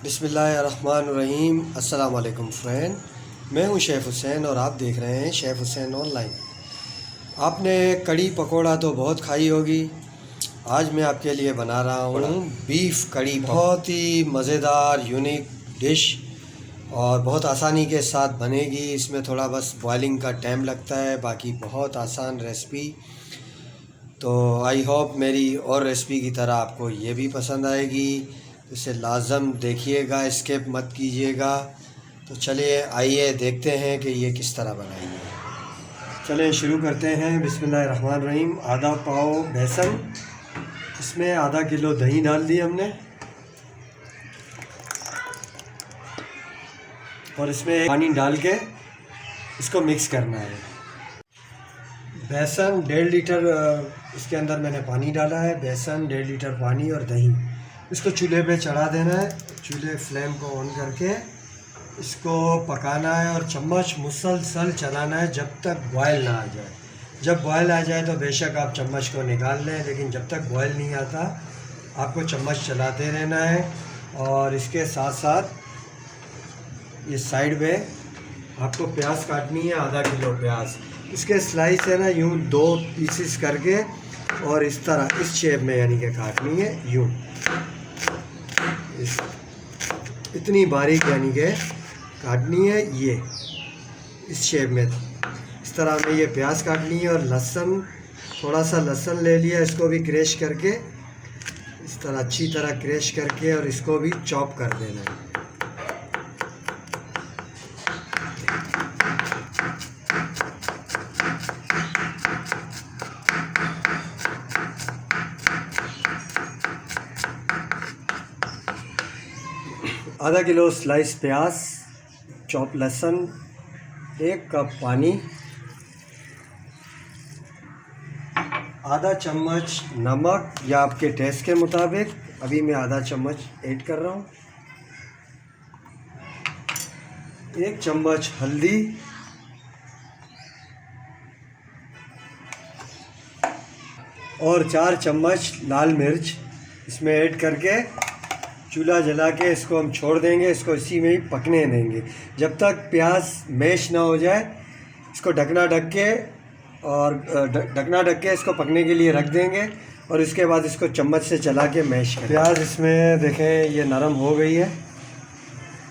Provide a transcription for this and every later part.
बिस्मिल्लाहिर्रहमानिर्रहीम। अस्सलाम वालेकुम फ्रेंड, मैं हूं शेफ़ हुसैन और आप देख रहे हैं शेफ़ हुसैन ऑनलाइन। आपने कड़ी पकोड़ा तो बहुत खाई होगी। आज मैं आपके लिए बना रहा हूं बीफ कड़ी। बहुत ही मज़ेदार यूनिक डिश और बहुत आसानी के साथ बनेगी। इसमें थोड़ा बस बॉइलिंग का टाइम लगता है, बाकी बहुत आसान रेसिपी। तो आई होप मेरी और रेसिपी की तरह आपको ये भी पसंद आएगी। इसे लाजम देखिएगा, स्किप मत कीजिएगा। तो चलिए आइए देखते हैं कि ये किस तरह बनाएंगे। चलें शुरू करते हैं। बिस्मिल्लाहिर्रहमानिर्रहीम। आधा पाव बेसन, इसमें आधा किलो दही डाल दी हमने और इसमें पानी डाल के इसको मिक्स करना है। बेसन 1.5 लीटर, इसके अंदर मैंने पानी डाला है। बेसन 1.5 लीटर पानी और दही, इसको चूल्हे पे चढ़ा देना है। चूल्हे फ्लेम को ऑन करके इसको पकाना है और चम्मच मुसलसल चलाना है जब तक बॉयल ना आ जाए। जब बॉयल आ जाए तो बेशक आप चम्मच को निकाल लें, लेकिन जब तक बॉयल नहीं आता आपको चम्मच चलाते रहना है। और इसके साथ साथ ये साइड में आपको प्याज काटनी है, आधा किलो प्याज। इसके स्लाइस है ना यूँ 2 पीसेस करके और इस तरह इस शेप में यानी कि काटनी है यूँ, इतनी बारीक यानी कि काटनी है। ये इस शेप में इस तरह में ये प्याज काटनी है। और लहसुन, थोड़ा सा लहसुन ले लिया, इसको भी क्रश करके इस तरह अच्छी तरह क्रश करके और इसको भी चॉप कर देना है। आधा किलो स्लाइस प्याज, चॉप लहसुन, 1 कप पानी, आधा चम्मच नमक या आपके टेस्ट के मुताबिक, अभी मैं आधा चम्मच ऐड कर रहा हूँ, 1 चम्मच हल्दी और 4 चम्मच लाल मिर्च इसमें ऐड करके चूल्हा जला के इसको हम छोड़ देंगे। इसको इसी में ही पकने देंगे जब तक प्याज मैश ना हो जाए। इसको ढकना ढक के इसको पकने के लिए रख देंगे और इसके बाद इसको चम्मच से चला के मैश करें। प्याज इसमें देखें ये नरम हो गई है।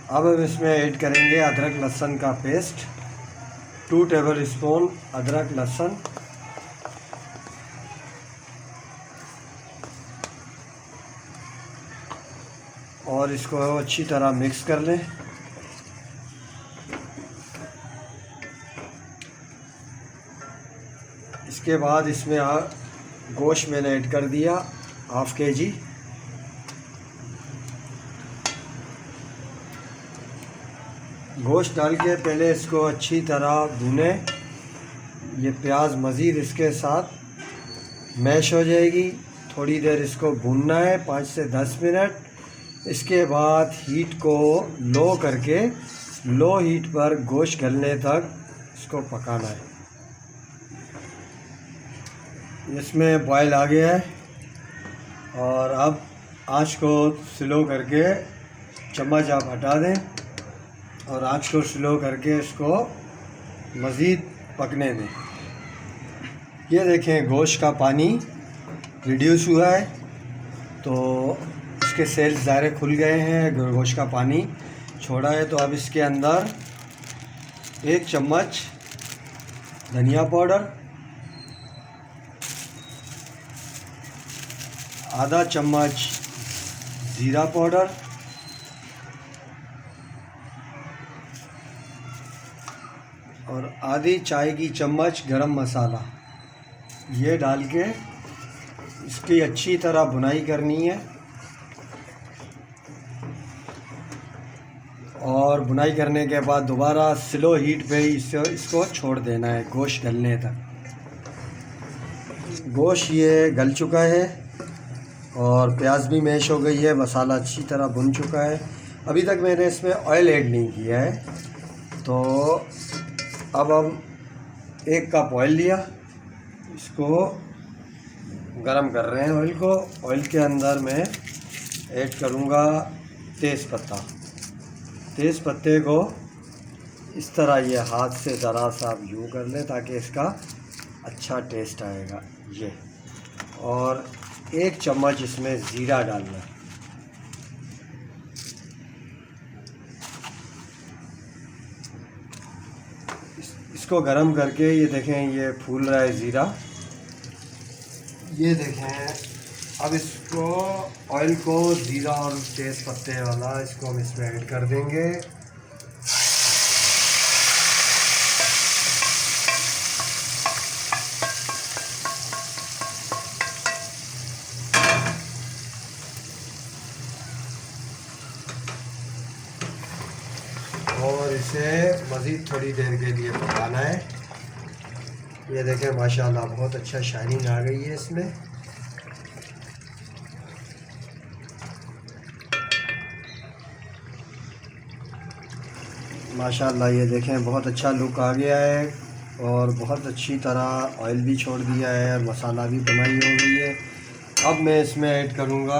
अब हम इसमें ऐड करेंगे अदरक लहसुन का पेस्ट, 2 टेबल स्पून अदरक लहसुन, और इसको अच्छी तरह मिक्स कर लें। इसके बाद इसमें गोश्त मैंने ऐड कर दिया 1/2 kg। गोश्त डाल के पहले इसको अच्छी तरह भूनें। ये प्याज मज़ीद इसके साथ मैश हो जाएगी। थोड़ी देर इसको भूनना है, 5 से 10 मिनट। इसके बाद हीट को लो करके, लो हीट पर गोश्त गलने तक इसको पकाना है। इसमें बॉयल आ गया है और अब आँच को स्लो करके चम्मच आप हटा दें और आँच को स्लो करके इसको मज़ीद पकने दें। ये देखें गोश्त का पानी रिड्यूस हुआ है, तो इसके सेल्स दायरे खुल गए हैं, गोश्त का पानी छोड़ा है। तो अब इसके अंदर 1 चम्मच धनिया पाउडर, आधा चम्मच जीरा पाउडर, और आधी चाय की चम्मच गरम मसाला, ये डाल के इसकी अच्छी तरह भुनाई करनी है। और भुनाई करने के बाद दोबारा स्लो हीट पे ही इसको छोड़ देना है गोश्त गलने तक। गोश्त ये गल चुका है और प्याज भी मैश हो गई है, मसाला अच्छी तरह भुन चुका है। अभी तक मैंने इसमें ऑयल ऐड नहीं किया है। तो अब हम 1 कप ऑयल लिया, इसको गरम कर रहे हैं। ऑयल के अंदर मैं ऐड करूँगा तेज़ पत्ते को इस तरह ये हाथ से ज़रा सा आप यूँ कर लें ताकि इसका अच्छा टेस्ट आएगा ये। और 1 चम्मच इसमें ज़ीरा डालना है। इसको गरम करके ये देखें ये फूल रहा है ज़ीरा, ये देखें। अब इसको ऑयल को ज़ीरा और तेज़ पत्ते वाला इसको हम इसमें ऐड कर देंगे। और इसे मज़ीद थोड़ी देर के लिए पकाना है। ये देखें माशाल्लाह बहुत अच्छा शाइनिंग आ गई है इसमें। माशाल्लाह ये देखें बहुत अच्छा लुक आ गया है और बहुत अच्छी तरह ऑयल भी छोड़ दिया है और मसाला भी बनाई हो गई है। अब मैं इसमें ऐड करूँगा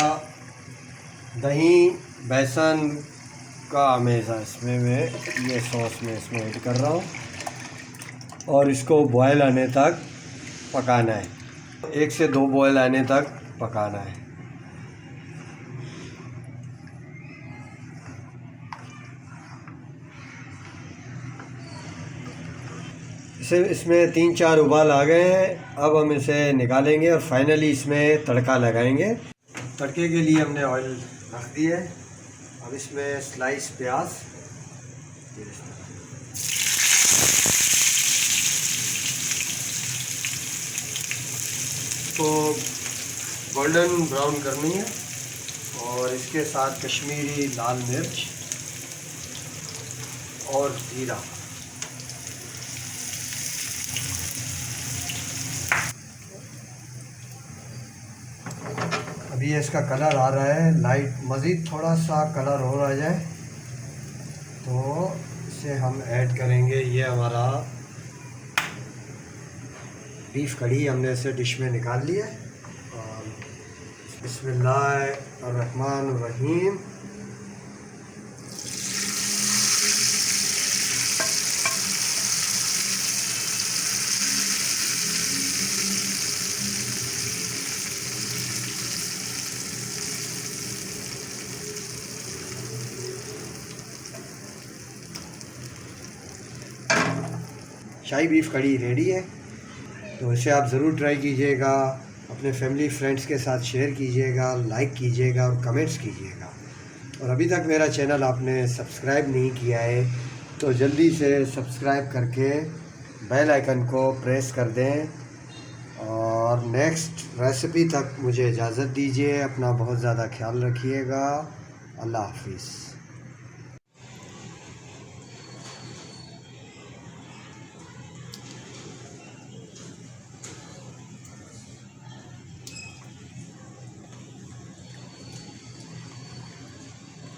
दही बेसन का अमेज़ा। इसमें मैं ये सॉस में इसमें ऐड कर रहा हूँ और इसको बॉयल आने तक पकाना है। 1 से 2 बॉयल आने तक पकाना है। इसमें 3-4 उबाल आ गए हैं। अब हम इसे निकालेंगे और फाइनली इसमें तड़का लगाएंगे। तड़के के लिए हमने ऑयल रख दिया है। अब इसमें स्लाइस प्याज, इसको गोल्डन ब्राउन करनी है और इसके साथ कश्मीरी लाल मिर्च और जीरा। अभी इसका कलर आ रहा है लाइट, मज़ीद थोड़ा सा कलर हो आ जाए तो इसे हम ऐड करेंगे। ये हमारा बीफ कढ़ी हमने इसे डिश में निकाल लिया है। और बिस्मिल्लाहिर्रहमानिर्रहीम। शाही बीफ कढ़ी रेडी है, तो इसे आप ज़रूर ट्राई कीजिएगा। अपने फैमिली फ्रेंड्स के साथ शेयर कीजिएगा, लाइक कीजिएगा और कमेंट्स कीजिएगा। और अभी तक मेरा चैनल आपने सब्सक्राइब नहीं किया है तो जल्दी से सब्सक्राइब करके बेल आइकन को प्रेस कर दें। और नेक्स्ट रेसिपी तक मुझे इजाज़त दीजिए। अपना बहुत ज़्यादा ख्याल रखिएगा। अल्लाह हाफिज़।